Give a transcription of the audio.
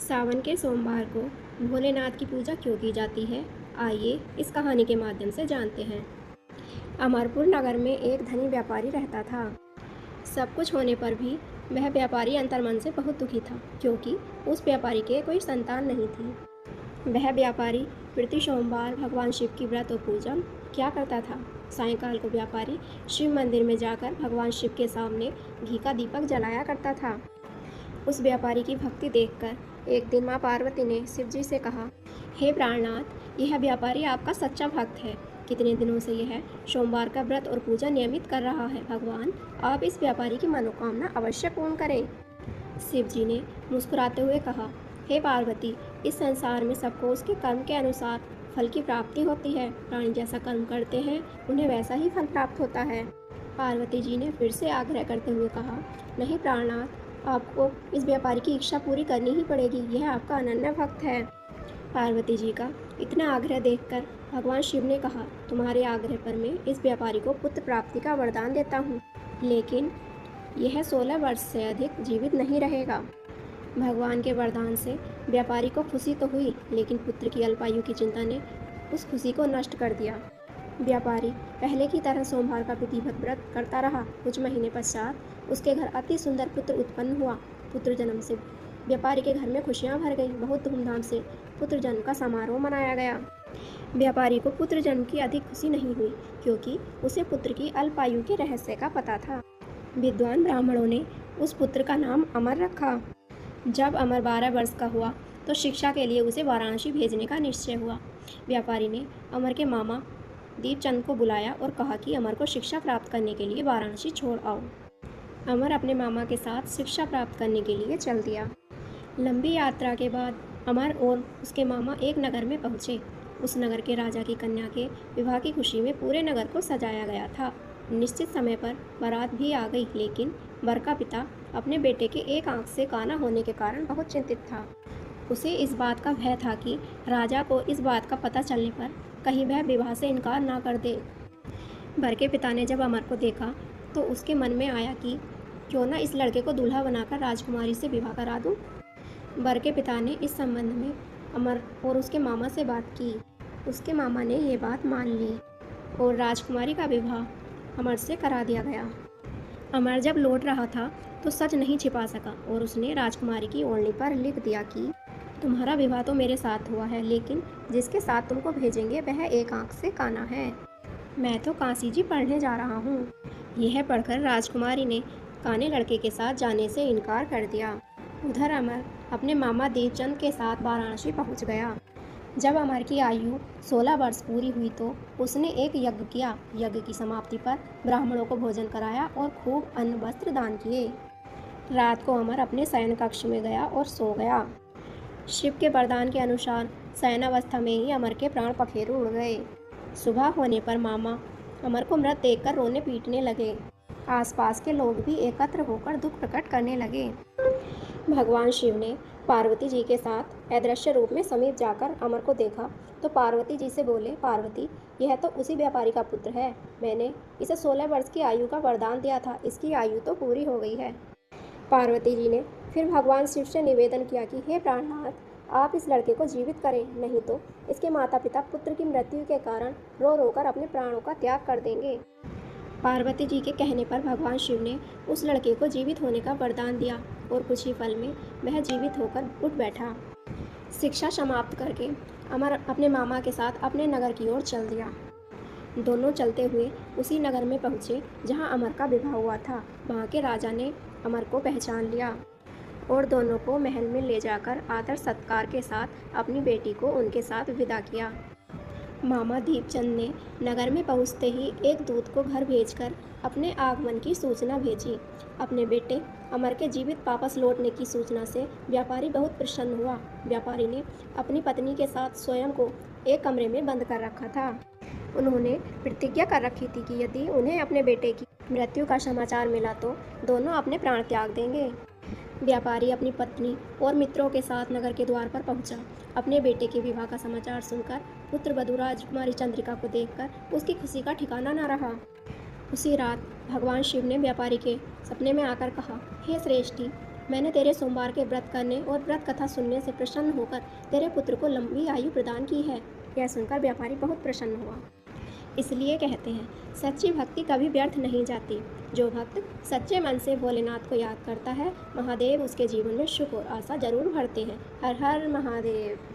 सावन के सोमवार को भोलेनाथ की पूजा क्यों की जाती है? आइए इस कहानी के माध्यम से जानते हैं। अमरपुर नगर में एक धनी व्यापारी रहता था। सब कुछ होने पर भी वह व्यापारी अंतर्मन से बहुत दुखी था, क्योंकि उस व्यापारी के कोई संतान नहीं थी। वह व्यापारी प्रति सोमवार भगवान शिव की व्रत और पूजन क्या करता था। सायंकाल को व्यापारी शिव मंदिर में जाकर भगवान शिव के सामने घी का दीपक जलाया करता था। उस व्यापारी की भक्ति देखकर एक दिन माँ पार्वती ने शिव जी से कहा, हे प्राणनाथ, यह व्यापारी आपका सच्चा भक्त है। कितने दिनों से यह सोमवार का व्रत और पूजा नियमित कर रहा है। भगवान, आप इस व्यापारी की मनोकामना अवश्य पूर्ण करें। शिव जी ने मुस्कुराते हुए कहा, हे पार्वती, इस संसार में सबको उसके कर्म के अनुसार फल की प्राप्ति होती है। प्राणी जैसा कर्म करते हैं उन्हें वैसा ही फल प्राप्त होता है। पार्वती जी ने फिर से आग्रह करते हुए कहा, नहीं प्राणनाथ, आपको इस व्यापारी की इच्छा पूरी करनी ही पड़ेगी। यह आपका अनन्य भक्त है। पार्वती जी का इतना आग्रह देखकर भगवान शिव ने कहा, तुम्हारे आग्रह पर मैं इस व्यापारी को पुत्र प्राप्ति का वरदान देता हूँ, लेकिन यह 16 वर्ष से अधिक जीवित नहीं रहेगा। भगवान के वरदान से व्यापारी को खुशी तो हुई, लेकिन पुत्र की अल्पायु की चिंता ने उस खुशी को नष्ट कर दिया। व्यापारी पहले की तरह सोमवार का विधिवत व्रत करता रहा। कुछ महीने पश्चात उसके घर अति सुंदर पुत्र उत्पन्न हुआ। पुत्र जन्म से व्यापारी के घर में खुशियां भर गईं। बहुत धूमधाम से पुत्र जन्म का समारोह मनाया गया। व्यापारी को पुत्र जन्म की अधिक खुशी नहीं हुई, क्योंकि उसे पुत्र की अल्पायु के रहस्य का पता था। विद्वान ब्राह्मणों ने उस पुत्र का नाम अमर रखा। जब अमर 12 वर्ष का हुआ तो शिक्षा के लिए उसे वाराणसी भेजने का निश्चय हुआ। व्यापारी ने अमर के मामा दीपचंद को बुलाया और कहा कि अमर को शिक्षा प्राप्त करने के लिए वाराणसी छोड़ आओ। अमर अपने मामा के साथ शिक्षा प्राप्त करने के लिए चल दिया। लंबी यात्रा के बाद अमर और उसके मामा एक नगर में पहुँचे। उस नगर के राजा की कन्या के विवाह की खुशी में पूरे नगर को सजाया गया था। निश्चित समय पर बारात भी आ गई, लेकिन वर का पिता अपने बेटे के एक आंख से काना होने के कारण बहुत चिंतित था। उसे इस बात का भय था कि राजा को इस बात का पता चलने पर कहीं वह विवाह से इनकार ना कर दे। वर के पिता ने जब अमर को देखा तो उसके मन में आया कि क्यों ना इस लड़के को दूल्हा बनाकर राजकुमारी से विवाह करा दूं। वर के पिता ने इस संबंध में अमर और उसके मामा से बात की। उसके मामा ने ये बात मान ली और राजकुमारी का विवाह अमर से करा दिया गया। अमर जब लौट रहा था तो सच नहीं छिपा सका और उसने राजकुमारी की ओढ़नी पर लिख दिया कि तुम्हारा विवाह तो मेरे साथ हुआ है, लेकिन जिसके साथ तुमको भेजेंगे वह एक आंख से काना है। मैं तो काशी जी पढ़ने जा रहा हूँ। यह पढ़कर राजकुमारी ने काने लड़के के साथ जाने से इनकार कर दिया। उधर अमर अपने मामा देवचंद के साथ वाराणसी पहुँच गया। जब अमर की आयु 16 वर्ष पूरी हुई तो उसने एक यज्ञ किया। यज्ञ की समाप्ति पर ब्राह्मणों को भोजन कराया और खूब अन्न वस्त्र दान किए। रात को अमर अपने शयन कक्ष में गया और सो गया। शिव के वरदान के अनुसार शयनावस्था में ही अमर के प्राण पखेरु उड़ गए। सुबह होने पर मामा अमर को मृत देखकर रोने पीटने लगे। आसपास के लोग भी एकत्र होकर दुख प्रकट करने लगे। भगवान शिव ने पार्वती जी के साथ अदृश्य रूप में समीप जाकर अमर को देखा तो पार्वती जी से बोले, पार्वती, यह तो उसी व्यापारी का पुत्र है। मैंने इसे 16 वर्ष की आयु का वरदान दिया था। इसकी आयु तो पूरी हो गई है। पार्वती जी ने फिर भगवान शिव से निवेदन किया कि हे प्राणनाथ, आप इस लड़के को जीवित करें, नहीं तो इसके माता पिता पुत्र की मृत्यु के कारण रो रो कर अपने प्राणों का त्याग कर देंगे। पार्वती जी के कहने पर भगवान शिव ने उस लड़के को जीवित होने का वरदान दिया और कुछ ही पल में वह जीवित होकर उठ बैठा। शिक्षा समाप्त करके अमर अपने मामा के साथ अपने नगर की ओर चल दिया। दोनों चलते हुए उसी नगर में पहुँचे जहाँ अमर का विवाह हुआ था। वहाँ के राजा ने अमर को पहचान लिया और दोनों को महल में ले जाकर आदर सत्कार के साथ अपनी बेटी को उनके साथ विदा किया। मामा दीपचंद ने नगर में पहुंचते ही एक दूत को घर भेजकर अपने आगमन की सूचना भेजी। अपने बेटे अमर के जीवित वापस लौटने की सूचना से व्यापारी बहुत प्रसन्न हुआ। व्यापारी ने अपनी पत्नी के साथ स्वयं को एक कमरे में बंद कर रखा था। उन्होंने प्रतिज्ञा कर रखी थी कि यदि उन्हें अपने बेटे की मृत्यु का समाचार मिला तो दोनों अपने प्राण त्याग देंगे। व्यापारी अपनी पत्नी और मित्रों के साथ नगर के द्वार पर पहुंचा। अपने बेटे के विवाह का समाचार सुनकर पुत्र वधू राजकुमारी चंद्रिका को देखकर उसकी खुशी का ठिकाना न रहा। उसी रात भगवान शिव ने व्यापारी के सपने में आकर कहा, हे श्रेष्ठी, मैंने तेरे सोमवार के व्रत करने और व्रत कथा सुनने से प्रसन्न होकर तेरे पुत्र को लंबी आयु प्रदान की है। यह सुनकर व्यापारी बहुत प्रसन्न हुआ। इसलिए कहते हैं, सच्ची भक्ति कभी व्यर्थ नहीं जाती। जो भक्त सच्चे मन से भोलेनाथ को याद करता है, महादेव उसके जीवन में सुख और आशा जरूर भरते हैं। हर हर महादेव।